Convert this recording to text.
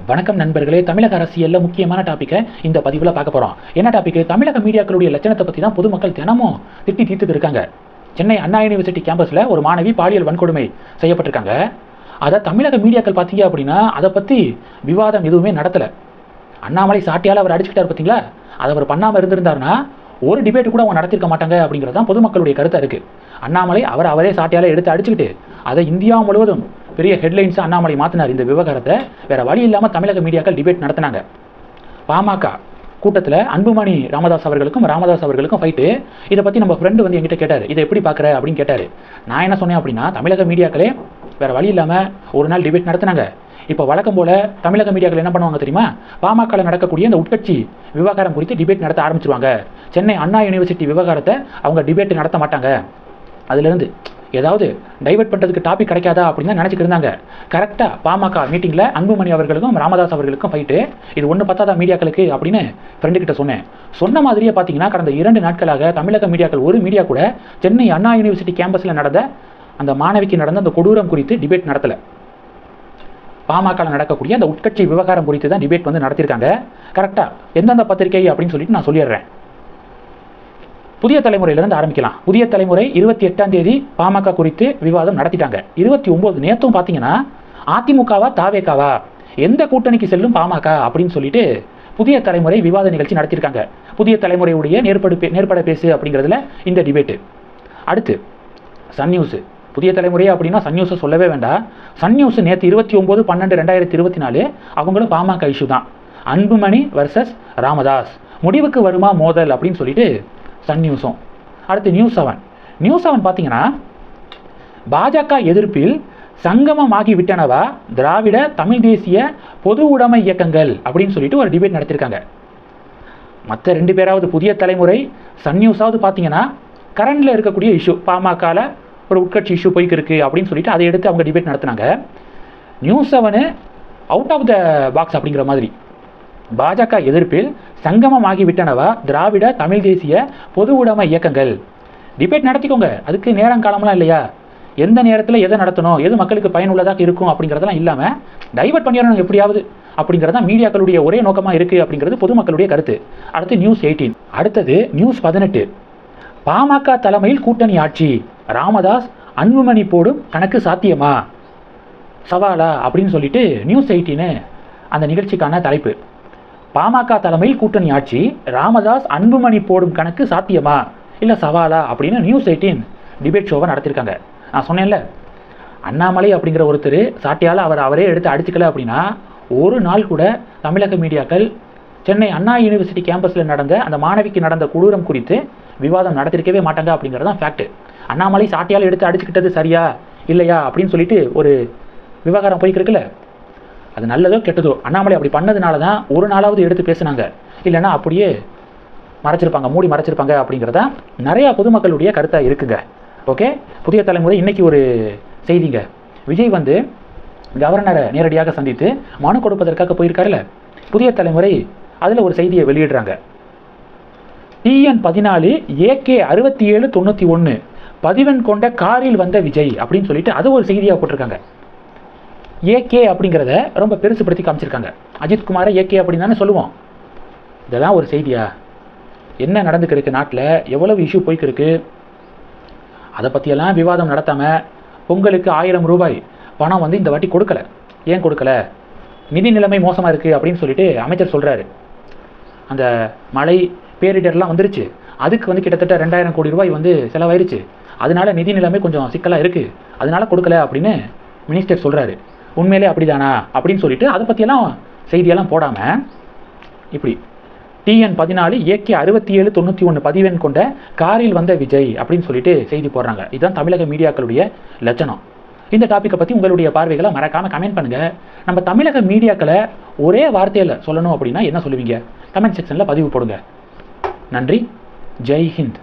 வணக்கம் நண்பர்களே. தமிழக அரசியலில் முக்கியமான டாப்பிக்கை இந்த பதிவில் பார்க்க போகிறோம். என்ன டாபிக்? தமிழக மீடியாக்களுடைய லட்சணத்தை பற்றி தான் பொதுமக்கள் தினமும் திட்டி தீர்த்துட்டு இருக்காங்க. சென்னை அண்ணா யூனிவர்சிட்டி கேம்பஸில் ஒரு மாணவி பாலியல் வன்கொடுமை செய்யப்பட்டிருக்காங்க. அதை தமிழக மீடியாக்கள் பார்த்தீங்க அப்படின்னா அதை பற்றி விவாதம் எதுவுமே நடத்தலை. அண்ணாமலை சாட்டியால் அவர் அடிச்சுக்கிட்டார் பார்த்தீங்களா? அதை அவர் பண்ணாமல் இருந்திருந்தாருன்னா ஒரு டிபேட் கூட அவங்க நடத்திருக்க மாட்டாங்க அப்படிங்கிறது தான் பொதுமக்களுடைய கருத்தாக இருக்குது. அண்ணாமலை அவரே சாட்டியால் எடுத்து அடிச்சுக்கிட்டு அதை இந்தியா முழுவதும் பெரிய ஹெட்லைன்ஸ் அண்ணாமலை மாற்றினார். இந்த விவகாரத்தை வேறு வழி இல்லாமல் தமிழக மீடியாக்கள் டிபேட் நடத்தினாங்க. பாமக கூட்டத்தில் அன்புமணி ராமதாஸ் அவர்களுக்கும் ஃபைட்டு. இதை பற்றி நம்ம ஃப்ரெண்டு வந்து என்கிட்ட கேட்டார், இதை எப்படி பார்க்குற அப்படின்னு கேட்டார். நான் என்ன சொன்னேன் அப்படின்னா, தமிழக மீடியாக்களே வேறு வழி இல்லாமல் ஒரு நாள் டிபேட் நடத்தினாங்க. இப்போ வழக்கம் போல் தமிழக மீடியாக்கள் என்ன பண்ணுவாங்க தெரியுமா? பாமகவில் நடக்கக்கூடிய இந்த உட்கட்சி விவகாரம் குறித்து டிபேட் நடத்த ஆரம்பிச்சிருவாங்க. சென்னை அண்ணா யூனிவர்சிட்டி விவகாரத்தை அவங்க டிபேட் நடத்த மாட்டாங்க. அதுலேருந்து ஏதாவது டைவர்ட் பண்ணுறதுக்கு டாபிக் கிடைக்காதா அப்படின்னு தான் நினச்சிட்டு இருந்தாங்க. கரெக்டாக பாமக மீட்டிங்கில் அன்புமணி அவர்களுக்கும் ராமதாஸ் அவர்களுக்கும் ஃபைட்டு. இது ஒன்று பத்தாதா மீடியாக்களுக்கு அப்படின்னு ஃப்ரெண்டுக்கிட்ட சொன்னேன். சொன்ன மாதிரியே பார்த்தீங்கன்னா கடந்த 2 நாட்களாக தமிழக மீடியாக்கள் ஒரு மீடியா கூட சென்னை அண்ணா யூனிவர்சிட்டி கேம்பஸில் நடந்த அந்த மாணவிக்கு நடந்த அந்த கொடூரம் குறித்து டிபேட் நடத்தலை. பாமகவில் நடக்கக்கூடிய அந்த உட்கட்சி விவகாரம் குறித்து தான் டிபேட் வந்து நடத்தியிருக்காங்க. கரெக்டாக எந்தெந்த பத்திரிகை அப்படின்னு சொல்லிட்டு நான் சொல்லிடுறேன். புதிய தலைமுறையிலிருந்து ஆரம்பிக்கலாம். புதிய தலைமுறை 28ஆம் தேதி பாமக குறித்து விவாதம் நடத்திட்டாங்க. 29 நேற்றும் பார்த்தீங்கன்னா அதிமுகவா தாவேகாவா, எந்த கூட்டணிக்கு செல்லும் பாமக அப்படின்னு சொல்லிட்டு புதிய தலைமுறை விவாத நிகழ்ச்சி நடத்தியிருக்காங்க. புதிய தலைமுறையுடைய நேர்பட பேசு அப்படிங்கிறதுல இந்த டிபேட்டு. அடுத்து சன் நியூஸ். புதிய தலைமுறை அப்படின்னா சன் நியூஸை சொல்லவே வேண்டாம். சன் நியூஸ் நேற்று 29/12/2024 அவங்களும் பாமக இஷ்யூ தான். அன்புமணி வர்சஸ் ராமதாஸ், முடிவுக்கு வருமா மோதல் அப்படின்னு சொல்லிட்டு சன் நியூஸும். அடுத்து நியூஸ் 7 பார்த்தீங்கன்னா பாஜக எதிர்ப்பில் சங்கமமாகி விட்டனவா திராவிட தமிழ் தேசிய பொது உடைமை இயக்கங்கள் அப்படின்னு சொல்லிட்டு ஒரு டிபேட் நடத்தியிருக்காங்க. மற்ற 2 பேராவது புதிய தலைமுறை சன் நியூஸாவது பார்த்தீங்கன்னா கரண்டில் இருக்கக்கூடிய இஷ்யூ பாமகவில் ஒரு உட்கட்சி இஷ்யூ போய்க்கு இருக்கு அப்படின்னு சொல்லிட்டு அதை எடுத்து அவங்க டிபேட் நடத்தினாங்க. News 7 out of the box அப்படிங்கிற மாதிரி பாஜக எதிர்ப்பில் சங்கமமாகி விட்டனவா திராவிட தமிழ் தேசிய பொது உடைமை இயக்கங்கள். டிபேட் நடத்திக்கோங்க, அதுக்கு நேரம் காலம்லாம் இல்லையா? எந்த நேரத்தில் எதை நடத்தணும், எது மக்களுக்கு பயனுள்ளதாக இருக்கும் அப்படிங்கிறதெல்லாம் இல்லாமல் டைவர்ட் பண்ணிடணும் எப்படியாவது அப்படிங்கிறது தான் மீடியாக்களுடைய ஒரே நோக்கமாக இருக்குது அப்படிங்கிறது பொதுமக்களுடைய கருத்து. அடுத்து நியூஸ் 18. அடுத்தது நியூஸ் 18. பாமக தலைமையில் கூட்டணி ஆட்சி, ராமதாஸ் அன்புமணி போடும் கணக்கு சாத்தியமா சவாலா அப்படின்னு சொல்லிட்டு நியூஸ் 18 அந்த நிகழ்ச்சிக்கான தலைப்பு. பாமக தலைமையில் கூட்டணி ஆட்சி, ராமதாஸ் அன்புமணி போடும் கணக்கு சாத்தியமா இல்லை சவாலா அப்படின்னு நியூஸ் 18 டிபேட் ஷோவை நடத்திருக்காங்க. நான் சொன்னேன்ல, அண்ணாமலை அப்படிங்கிற ஒருத்தர் சாட்டியால் அவரே எடுத்து அடிச்சுக்கல அப்படின்னா ஒரு நாள் கூட தமிழக மீடியாக்கள் சென்னை அண்ணா யூனிவர்சிட்டி கேம்பஸில் நடந்த அந்த மாணவிக்கு நடந்த கொடூரம் குறித்து விவாதம் நடத்திருக்கவே மாட்டாங்க அப்படிங்கிறது தான் ஃபேக்ட். அண்ணாமலை சாட்டியால் எடுத்து அடிச்சுக்கிட்டது சரியா இல்லையா அப்படின்னு சொல்லிட்டு ஒரு விவகாரம் போய்க்கு இருக்குல்ல, அது நல்லதோ கெட்டதோ அண்ணாமலை அப்படி பண்ணதுனால தான் ஒரு நாளாவது எடுத்து பேசுனாங்க. இல்லைன்னா அப்படியே மூடி மறைச்சிருப்பாங்க அப்படிங்கிறதா நிறையா பொதுமக்களுடைய கருத்தாக இருக்குங்க. ஓகே, புதிய தலைமுறை இன்னைக்கு ஒரு செய்திங்க. விஜய் வந்து கவர்னரை நேரடியாக சந்தித்து மனு கொடுப்பதற்காக போயிருக்காருல்ல, புதிய தலைமுறை அதில் ஒரு செய்தியை வெளியிடுறாங்க. TN14 AK 6791 பதிவெண் கொண்ட காரில் வந்த விஜய் அப்படின்னு சொல்லிட்டு அது ஒரு செய்தியாக போட்டிருக்காங்க. AK அப்படிங்கிறத ரொம்ப பெருசுப்படுத்தி காமிச்சிருக்காங்க. அஜித்குமாரை AK அப்படின்னு தானே சொல்லுவோம். இதெல்லாம் ஒரு செய்தியா? என்ன நடந்துக்கிருக்கு நாட்டில், எவ்வளவு இஷ்யூ போய்க்கிருக்கு, அதை பற்றியெல்லாம் விவாதம் நடத்தாமல் பொங்கலுக்கு 1000 ரூபாய் பணம் வந்து இந்த வாட்டி கொடுக்கல. ஏன் கொடுக்கல? நிதி நிலைமை மோசமாக இருக்குது அப்படின்னு சொல்லிட்டு அமைச்சர் சொல்கிறாரு. அந்த மழை பேரிடர்லாம் வந்துருச்சு, அதுக்கு வந்து கிட்டத்தட்ட 2000 கோடி ரூபாய் வந்து செலவாயிருச்சு, அதனால நிதி நிலைமை கொஞ்சம் சிக்கலாக இருக்குது, அதனால கொடுக்கல அப்படின்னு மினிஸ்டர் சொல்கிறாரு. உண்மையிலே அப்படிதானா அப்படின்னு சொல்லிட்டு அதை பற்றியெல்லாம் செய்தியெல்லாம் போடாமல் இப்படி TN14 AK 6791 பதிவெண் கொண்ட காரில் வந்த விஜய் அப்படின்னு சொல்லிட்டு செய்தி போடுறாங்க. இதுதான் தமிழக மீடியாக்களுடைய லட்சணம். இந்த டாப்பிக்கை பற்றி உங்களுடைய பார்வைகளை மறக்காமல் கமெண்ட் பண்ணுங்கள். நம்ம தமிழக மீடியாக்களை ஒரே வார்த்தையில் சொல்லணும் அப்படின்னா என்ன சொல்லுவீங்க? கமெண்ட் செக்ஷனில் பதிவு போடுங்க. நன்றி. ஜெய் ஹிந்த்.